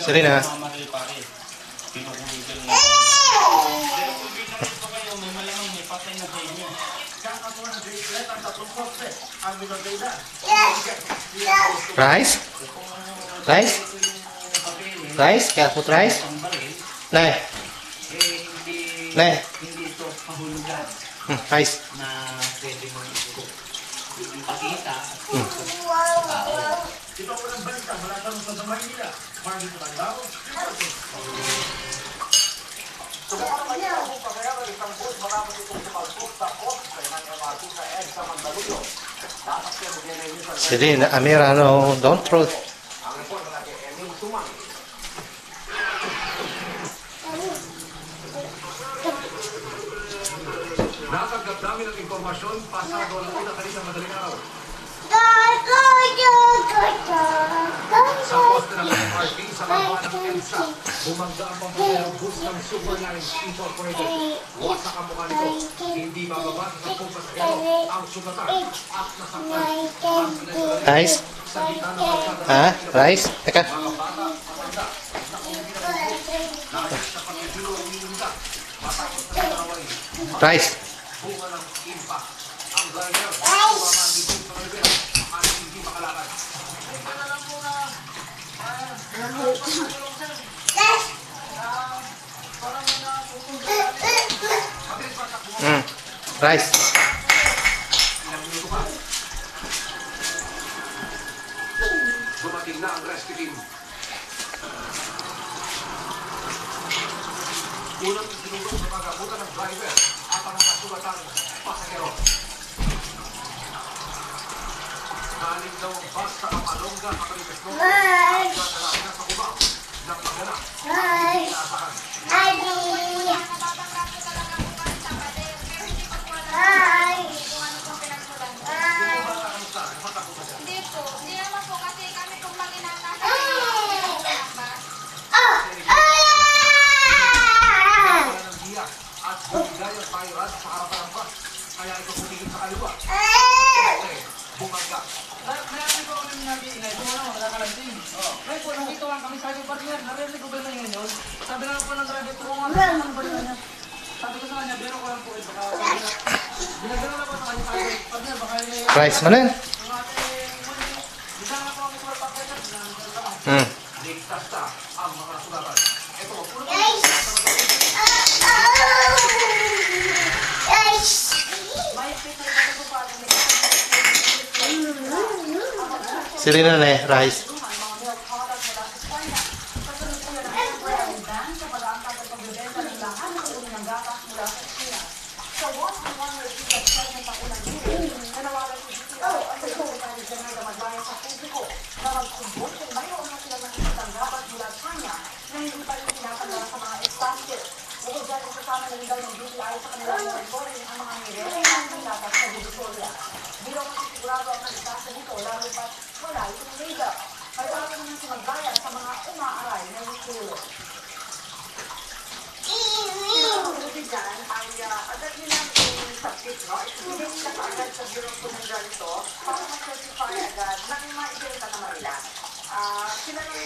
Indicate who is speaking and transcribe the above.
Speaker 1: Serena. Rice? Rice? Rice? Kaya put rice? Nay. Nay. Rice.
Speaker 2: Ito po ng balita mula sa Maynila. Marvin Magdao. Subukan naman niya kung pagkayaran isang bus marami itong sumalpok sa poste ng MRT sa EDSA Mandaluyong.
Speaker 1: Serena, Amira, no, don't throw.
Speaker 2: Ang report mula kay Emil Sumang. Natanggap namin ang informasyon pasado ang una kanina madaling araw. Sa poste ng MRT sa laban ng EDSA, bumangga ang pambayang bus ng Superlines Incorporated. Wasak ang mukha nito. Hindi bababa sa 10 pasahero ang sugatan at nasaktan.
Speaker 1: Rice? Ha? Rice? Teka. Rice? Rice.
Speaker 2: Dumating na ang rescue team. Unang sinulong sa pag-abutan ng driver at ang mga sugatang pasahero. Galing daw ang bus sa Kapalonga, Kapalites Norte, at nakalagyan sa Cubao ng magana. Inaasahan. Kaya ito pumilit sa kaliwa. Bumangga.
Speaker 3: Narinig ko kami nabi, ito mo lang, nakakalanting. Ngayon po, nandito lang kami sa aking partner. Narinig ko ba na yun? Sabi na po ng driver, tulungan ko lang ba niya. Sabi ko sa kanya, biro ko lang po. Binagano na po sa kanya sa aking partner. Baka yun
Speaker 1: Rice man yan?
Speaker 3: Bisa nga po kami sa partner.
Speaker 2: Ligtas na ang mga sugatan. Ito, puro
Speaker 1: Serena na rice.
Speaker 4: Wala, itong liga. Kaya ako naman sinagbayan sa mga umaaray na ikulo. Buti dyan ay agad nilang i-submit, no? Ibigay nila pa agad sa Bureau of Communal ito para ma-certify agad na maibigay ka naman nila. Sila nang